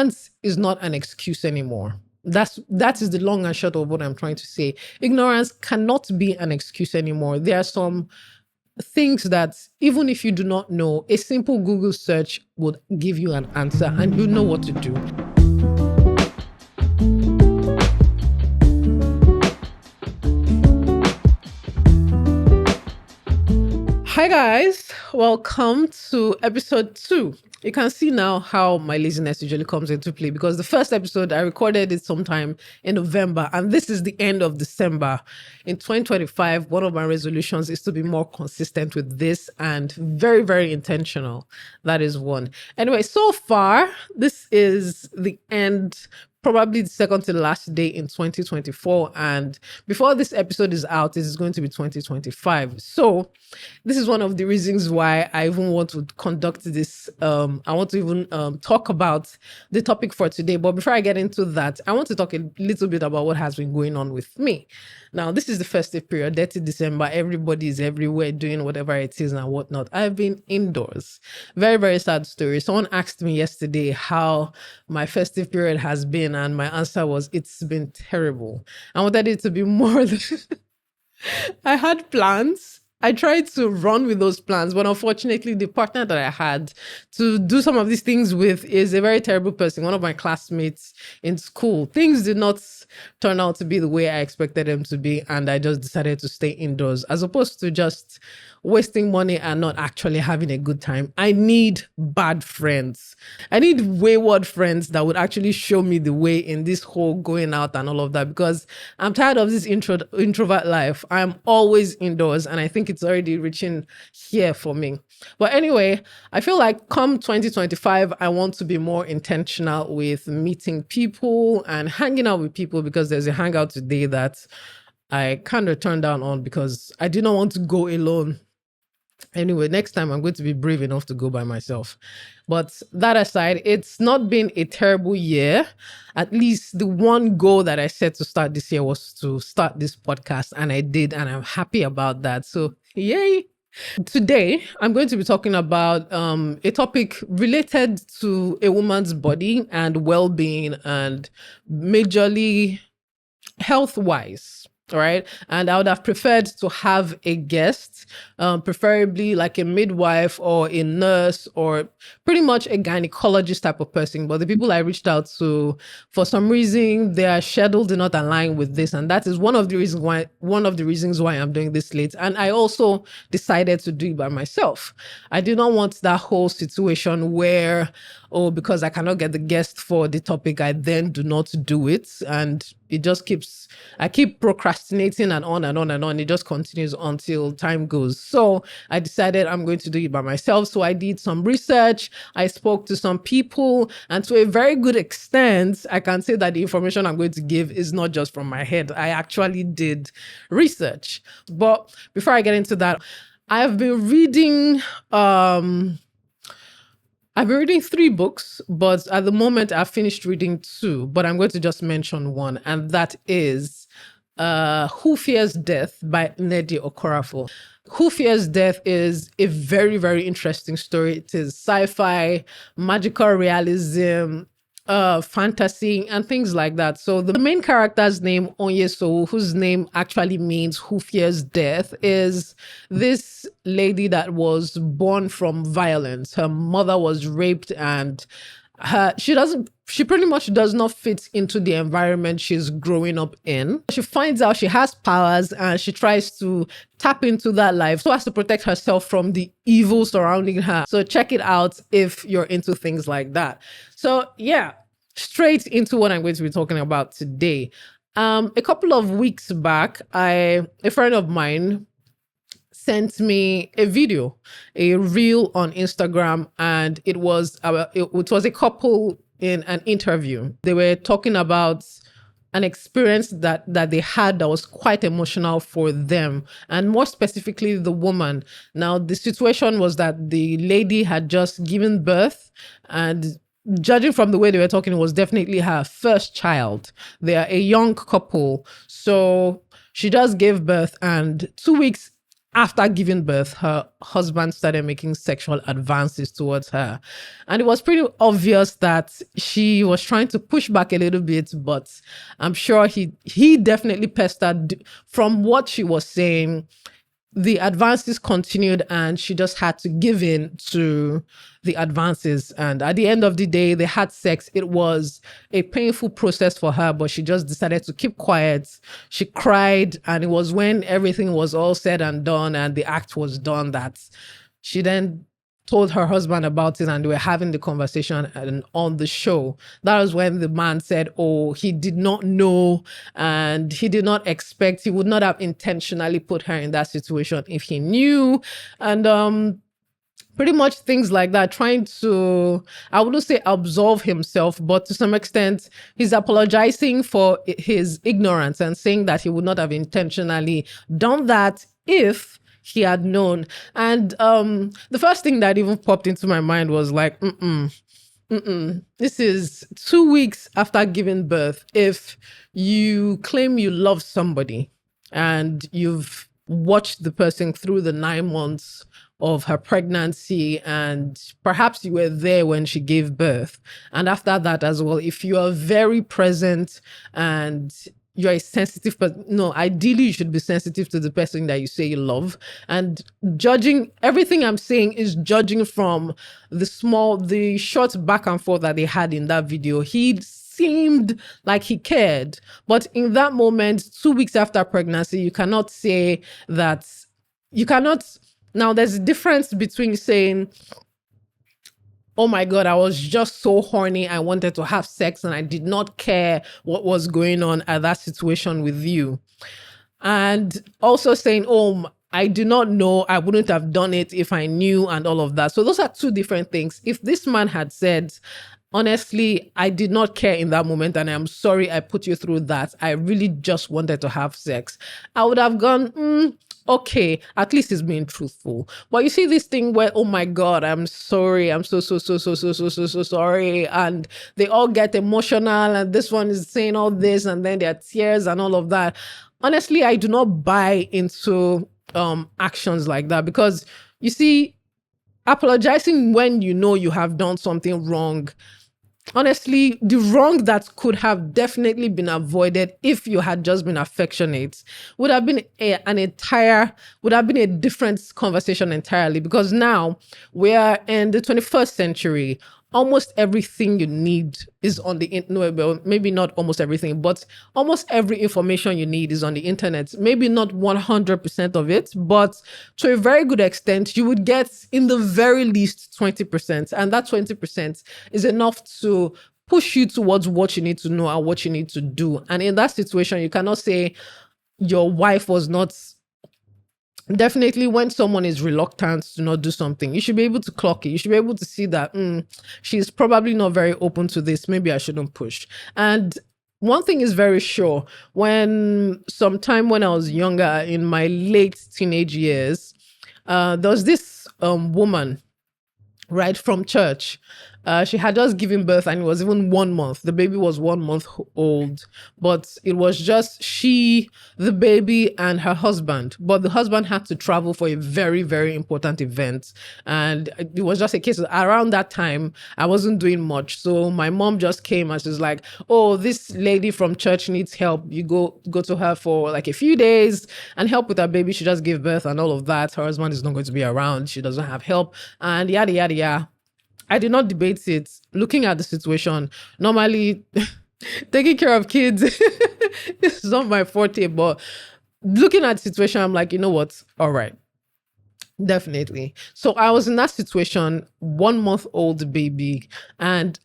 ignorance is not an excuse anymore. That is the long and short of what I'm trying to say. Ignorance cannot be an excuse anymore. There are some things that even if you do not know, a simple Google search would give you an answer and you know what to do. Hi guys, welcome to episode 2. You can see now how my laziness usually comes into play, because the first episode I recorded it sometime in November and this is the end of December. In 2025, one of my resolutions is to be more consistent with this and very, very intentional. That is one. Anyway, so far, this is the end, probably the second to the last day in 2024. And before this episode is out, this is going to be 2025. So this is one of the reasons why I even want to conduct this. I want to even talk about the topic for today. But before I get into that, I want to talk a little bit about what has been going on with me. Now, this is the festive period, 30 December. Everybody is everywhere doing whatever it is and whatnot. I've been indoors. Very, very sad story. Someone asked me yesterday how my festive period has been, and my answer was, it's been terrible. I wanted it to be more than... I had plans. I tried to run with those plans, but unfortunately, the partner that I had to do some of these things with is a very terrible person, one of my classmates in school. Things did not turn out to be the way I expected them to be, and I just decided to stay indoors as opposed to just wasting money and not actually having a good time. I need bad friends. I need wayward friends that would actually show me the way in this whole going out and all of that, because I'm tired of this introvert life. I'm always indoors, and I think it's already reaching here for me. But anyway, I feel like come 2025, I want to be more intentional with meeting people and hanging out with people, because there's a hangout today that I kind of turned down on because I did not want to go alone. Anyway, next time I'm going to be brave enough to go by myself. But that aside, it's not been a terrible year. At least the one goal that I set to start this year was to start this podcast, and I did, and I'm happy about that. So yay. Today, I'm going to be talking about a topic related to a woman's body and well-being, and majorly health-wise. All right. And I would have preferred to have a guest, preferably like a midwife or a nurse or pretty much a gynecologist type of person. But the people I reached out to, for some reason, their schedule did not align with this. And that is one of the reasons why I'm doing this late. And I also decided to do it by myself. I did not want that whole situation where, because I cannot get the guest for the topic, I then do not do it. And it just I keep procrastinating and on and on and on. It just continues until time goes. So I decided I'm going to do it by myself. So I did some research. I spoke to some people, and to a very good extent, I can say that the information I'm going to give is not just from my head. I actually did research. But before I get into that, I've been reading 3 books, but at the moment I've finished reading 2, but I'm going to just mention one, and that is Who Fears Death by Thandie Okorafor. Who Fears Death is a very, very interesting story. It is sci-fi, magical realism, fantasy, and things like that. So the main character's name, Onyeso, whose name actually means who fears death, is this lady that was born from violence. Her mother was raped, and she pretty much does not fit into the environment she's growing up in. She finds out she has powers, and she tries to tap into that life so as to protect herself from the evil surrounding her. So check it out if you're into things like that. So yeah, straight into what I'm going to be talking about today. A couple of weeks back, a friend of mine sent me a video, a reel on Instagram, and it was a couple in an interview. They were talking about an experience that they had that was quite emotional for them, and more specifically the woman. Now, the situation was that the lady had just given birth, and judging from the way they were talking, it was definitely her first child. They are a young couple. So she just gave birth, and 2 weeks after giving birth, her husband started making sexual advances towards her. And it was pretty obvious that she was trying to push back a little bit, but I'm sure he definitely pestered. From what she was saying, the advances continued and she just had to give in to the advances. And at the end of the day, they had sex. It was a painful process for her, but she just decided to keep quiet. She cried. And it was when everything was all said and done and the act was done that she then told her husband about it, and they were having the conversation and on the show. That was when the man said, oh, he did not know and he did not expect, he would not have intentionally put her in that situation if he knew. And pretty much things like that, trying to, I wouldn't say absolve himself, but to some extent, he's apologizing for his ignorance and saying that he would not have intentionally done that if he had known. And the first thing that even popped into my mind was like, this is 2 weeks after giving birth. If you claim you love somebody and you've watched the person through the 9 months of her pregnancy, and perhaps you were there when she gave birth, and after that as well, if you are very present and you're a sensitive person, no, ideally you should be sensitive to the person that you say you love. And judging, everything I'm saying is judging from the short back and forth that they had in that video. He seemed like he cared, but in that moment, 2 weeks after pregnancy, you cannot say that, you cannot. Now, there's a difference between saying, oh my God, I was just so horny, I wanted to have sex and I did not care what was going on at that situation with you. And also saying, oh, I do not know, I wouldn't have done it if I knew, and all of that. So those are two different things. If this man had said, honestly, I did not care in that moment and I'm sorry I put you through that, I really just wanted to have sex, I would have gone, okay, at least he's being truthful. But you see this thing where, oh my God, I'm sorry, I'm so sorry, and they all get emotional, and this one is saying all this, and then there are tears and all of that. Honestly, I do not buy into actions like that, because you see, apologizing when you know you have done something wrong, honestly, the wrong that could have definitely been avoided if you had just been affectionate would have been a different conversation entirely. Because now we're in the 21st century. Almost everything you need is on the well, maybe not almost everything, but almost every information you need is on the internet. Maybe not 100% of it, but to a very good extent, you would get in the very least 20%. And that 20% is enough to push you towards what you need to know and what you need to do. And in that situation, you cannot say your wife was not. Definitely, when someone is reluctant to not do something, you should be able to clock it. You should be able to see that she's probably not very open to this. Maybe I shouldn't push. And one thing is very sure, sometime when I was younger, in my late teenage years, there was this woman, right, from church. She had just given birth and it was even 1 month. The baby was 1 month old, but it was just she, the baby, and her husband. But the husband had to travel for a very, very important event. And it was just a case of, around that time, I wasn't doing much. So my mom just came and she's like, oh, this lady from church needs help. You go to her for like a few days and help with her baby. She just gave birth and all of that. Her husband is not going to be around. She doesn't have help and yada, yada, yada. I did not debate it. Looking at the situation, normally taking care of kids is not my forte, but looking at the situation, I'm like, you know what? All right. Definitely. So I was in that situation, 1 month old baby, and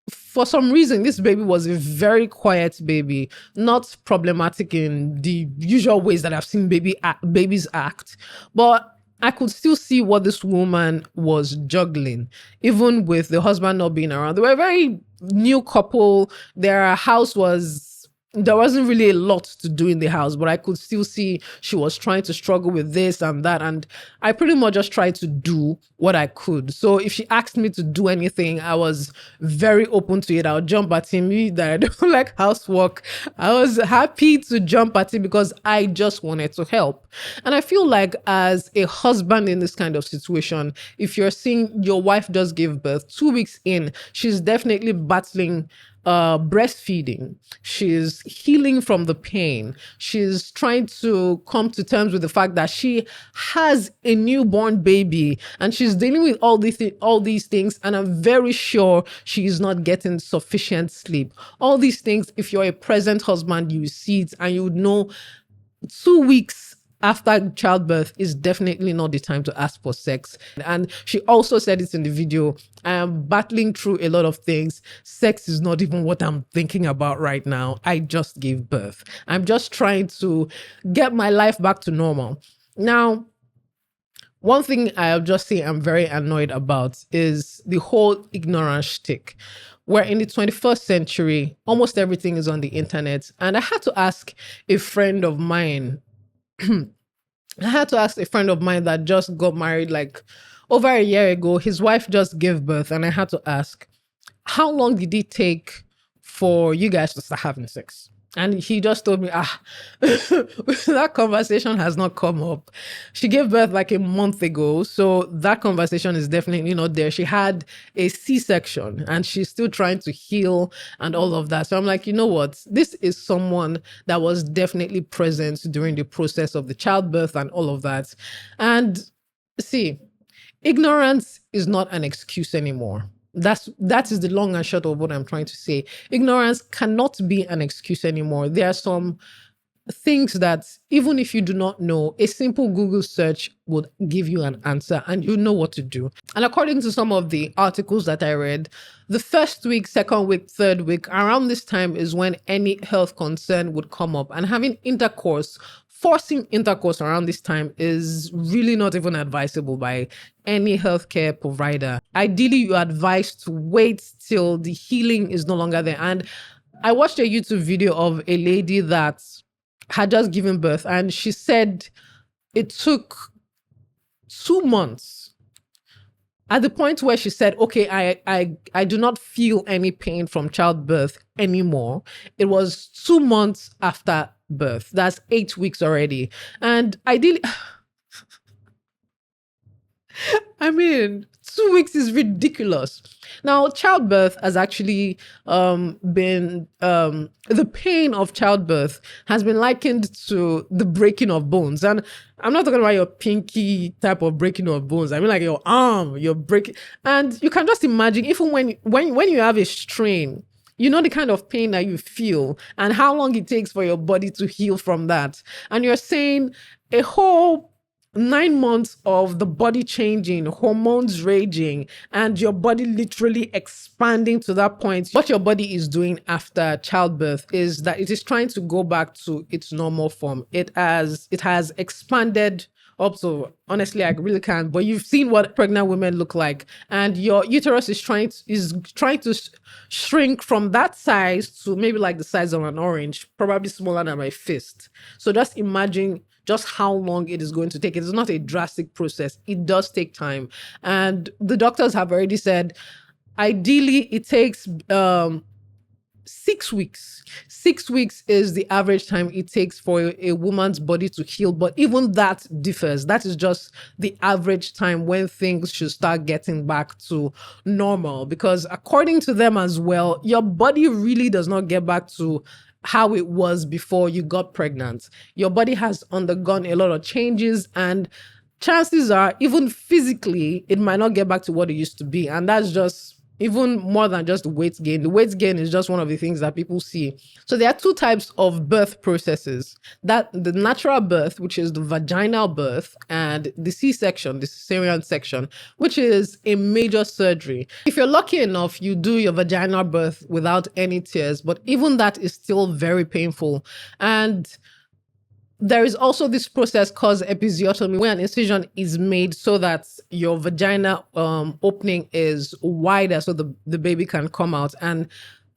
for some reason, this baby was a very quiet baby, not problematic in the usual ways that I've seen babies act, but I could still see what this woman was juggling, even with the husband not being around. They were a very new couple. Their house was there wasn't really a lot to do in the house, but I could still see she was trying to struggle with this and that. And I pretty much just tried to do what I could. So if she asked me to do anything, I was very open to it. I would jump at him. Me that I don't like housework, I was happy to jump at him because I just wanted to help. And I feel like as a husband in this kind of situation, if you're seeing your wife just give birth 2 weeks in, she's definitely battling breastfeeding. She's healing from the pain. She's trying to come to terms with the fact that she has a newborn baby and she's dealing with all these things. And I'm very sure she is not getting sufficient sleep. All these things, if you're a present husband, you see it and you would know 2 weeks after childbirth is definitely not the time to ask for sex. And she also said it in the video, I am battling through a lot of things. Sex is not even what I'm thinking about right now. I just gave birth. I'm just trying to get my life back to normal. Now, one thing I'll just say I'm very annoyed about is the whole ignorance shtick. We're in the 21st century. Almost everything is on the internet. And I had to ask a friend of mine that just got married like over a year ago. His wife just gave birth, and I had to ask, how long did it take for you guys to start having sex? And he just told me, that conversation has not come up. She gave birth like a month ago. So that conversation is definitely not there. She had a C-section and she's still trying to heal and all of that. So I'm like, you know what? This is someone that was definitely present during the process of the childbirth and all of that. And see, ignorance is not an excuse anymore. That is the long and short of what I'm trying to say. Ignorance cannot be an excuse anymore. There are some things that even if you do not know, a simple Google search would give you an answer and you know what to do. And according to some of the articles that I read, the first week, second week, third week, around this time is when any health concern would come up. And having intercourse, forcing intercourse around this time is really not even advisable by any healthcare provider. Ideally, you're advised to wait till the healing is no longer there. And I watched a YouTube video of a lady that had just given birth, and she said it took 2 months. At the point where she said, okay, I do not feel any pain from childbirth anymore. It was 2 months after birth. That's 8 weeks already. And ideally, I mean, 2 weeks is ridiculous. Now, childbirth has actually been, the pain of childbirth has been likened to the breaking of bones. And I'm not talking about your pinky type of breaking of bones. I mean like your arm, you're breaking. And you can just imagine, even when you have a strain, you know the kind of pain that you feel and how long it takes for your body to heal from that. And you're saying a whole 9 months of the body changing, hormones raging, and your body literally expanding to that point. What your body is doing after childbirth is that it is trying to go back to its normal form. It has expanded up to, honestly, I really can't, but you've seen what pregnant women look like, and your uterus is trying to shrink from that size to maybe like the size of an orange, probably smaller than my fist. So just imagine just how long it is going to take. It is not a drastic process. It does take time. And the doctors have already said, ideally, it takes 6 weeks. 6 weeks is the average time it takes for a woman's body to heal. But even that differs. That is just the average time when things should start getting back to normal. Because according to them as well, your body really does not get back to how it was before you got pregnant. Your body has undergone a lot of changes, and chances are, even physically, it might not get back to what it used to be. And that's just even more than just the weight gain. The weight gain is just one of the things that people see. So there are two types of birth processes: that the natural birth, which is the vaginal birth, and the C-section, the cesarean section, which is a major surgery. If you're lucky enough, you do your vaginal birth without any tears, but even that is still very painful. And there is also this process called episiotomy, where an incision is made so that your vagina opening is wider so the baby can come out. And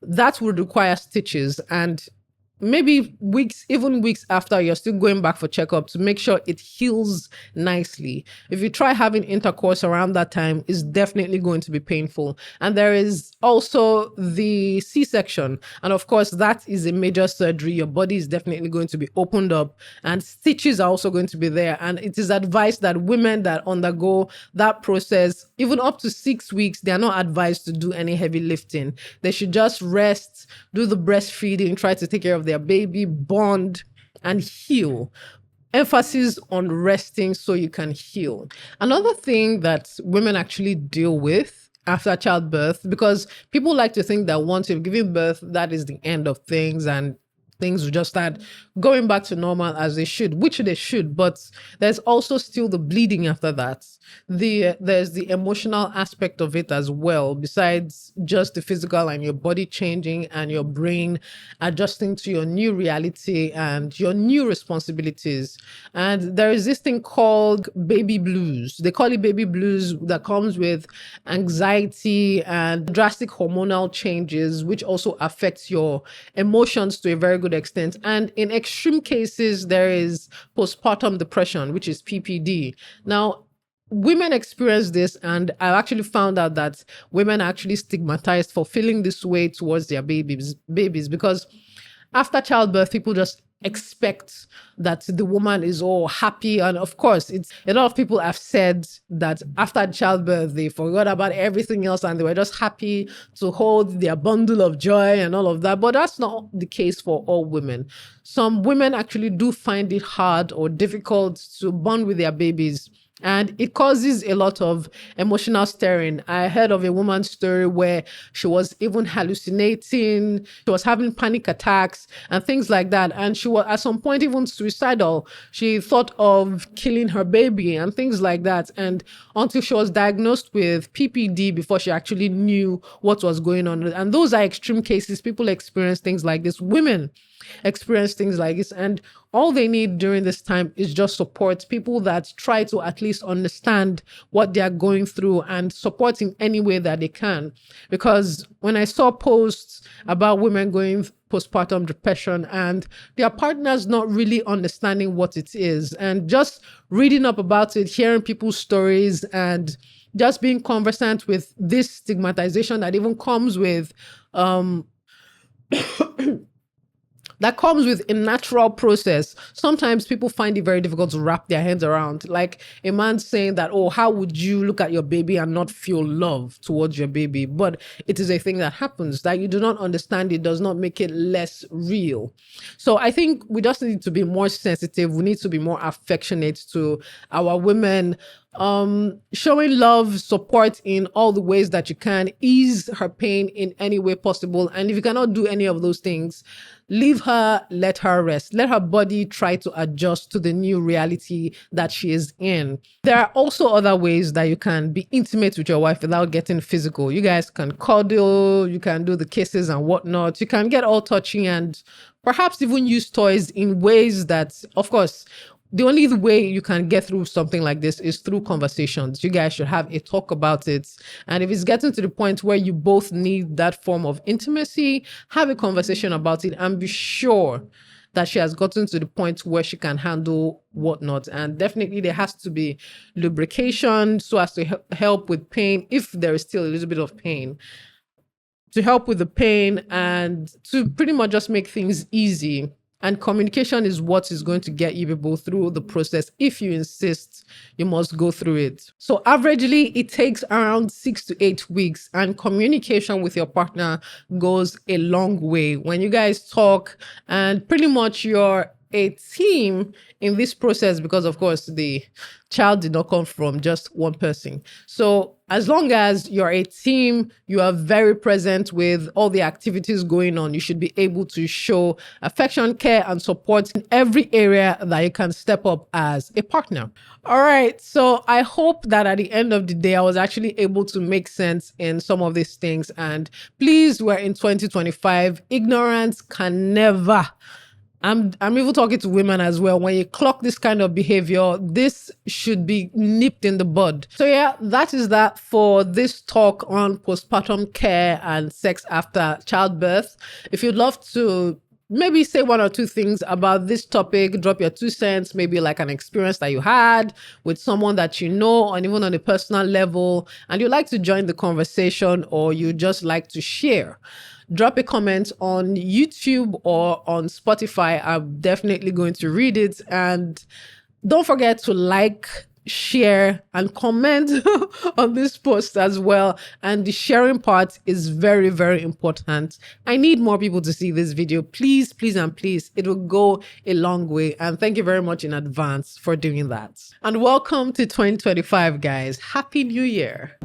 that would require stitches. And maybe weeks, even weeks after, you're still going back for checkup to make sure it heals nicely. If you try having intercourse around that time, it's definitely going to be painful. And there is also the C-section. And of course, that is a major surgery. Your body is definitely going to be opened up, and stitches are also going to be there. And it is advised that women that undergo that process, even up to 6 weeks, they are not advised to do any heavy lifting. They should just rest, do the breastfeeding, try to take care of their baby, bond, and heal. Emphasis on resting so you can heal. Another thing that women actually deal with after childbirth, because people like to think that once you've given birth, that is the end of things and things will just start going back to normal as they should, which they should, but there's also still the bleeding after that. There's the emotional aspect of it as well, besides just the physical and your body changing and your brain adjusting to your new reality and your new responsibilities. And there is this thing called baby blues. They call it baby blues, that comes with anxiety and drastic hormonal changes, which also affects your emotions to a very good extent. And in extreme cases, there is postpartum depression, which is PPD. Now, women experience this, and I actually found out that women are actually stigmatized for feeling this way towards their babies because after childbirth, people just expect that the woman is all happy. And of course, it's a lot of people have said that after childbirth, they forgot about everything else and they were just happy to hold their bundle of joy and all of that. But that's not the case for all women. Some women actually do find it hard or difficult to bond with their babies, and it causes a lot of emotional stirring. I heard of a woman's story where she was even hallucinating, she was having panic attacks and things like that. And she was at some point even suicidal. She thought of killing her baby and things like that. And until she was diagnosed with PPD before she actually knew what was going on. And those are extreme cases. People experience things like this. Women experience things like this, and all they need during this time is just support, people that try to at least understand what they are going through and support in any way that they can. Because when I saw posts about women going postpartum depression and their partners not really understanding what it is, and just reading up about it, hearing people's stories, and just being conversant with this stigmatization that even comes with that comes with a natural process. Sometimes people find it very difficult to wrap their heads around. Like a man saying that, oh, how would you look at your baby and not feel love towards your baby? But it is a thing that happens. That you do not understand it does not make it less real. So I think we just need to be more sensitive. We need to be more affectionate to our women, showing love, support in all the ways that you can, ease her pain in any way possible. And if you cannot do any of those things, leave her, let her rest. Let her body try to adjust to the new reality that she is in. There are also other ways that you can be intimate with your wife without getting physical. You guys can cuddle, you can do the kisses and whatnot. You can get all touchy and perhaps even use toys in ways that, of course, the only way you can get through something like this is through conversations. You guys should have a talk about it. And if it's getting to the point where you both need that form of intimacy, have a conversation about it and be sure that she has gotten to the point where she can handle whatnot. And definitely there has to be lubrication so as to help with pain, if there is still a little bit of pain, to help with the pain and to pretty much just make things easy. And communication is what is going to get you people through the process. If you insist, you must go through it. So averagely, it takes around 6 to 8 weeks, and communication with your partner goes a long way. When you guys talk and pretty much you're a team in this process, because of course the child did not come from just one person. So as long as you're a team, you are very present with all the activities going on, you should be able to show affection, care, and support in every area that you can step up as a partner. All right. So I hope that at the end of the day, I was actually able to make sense in some of these things. And please, we're in 2025. Ignorance can never. I'm even talking to women as well. When you clock this kind of behavior, this should be nipped in the bud. So yeah, that is that for this talk on postpartum care and sex after childbirth. If you'd love to maybe say one or two things about this topic, drop your 2 cents, maybe like an experience that you had with someone that you know, and even on a personal level, and you like to join the conversation or you just like to share. Drop a comment on YouTube or on Spotify. I'm definitely going to read it. And don't forget to like, share, and comment on this post as well. And the sharing part is very, very important. I need more people to see this video. Please, please, and please. It will go a long way. And thank you very much in advance for doing that. And welcome to 2025, guys. Happy New Year.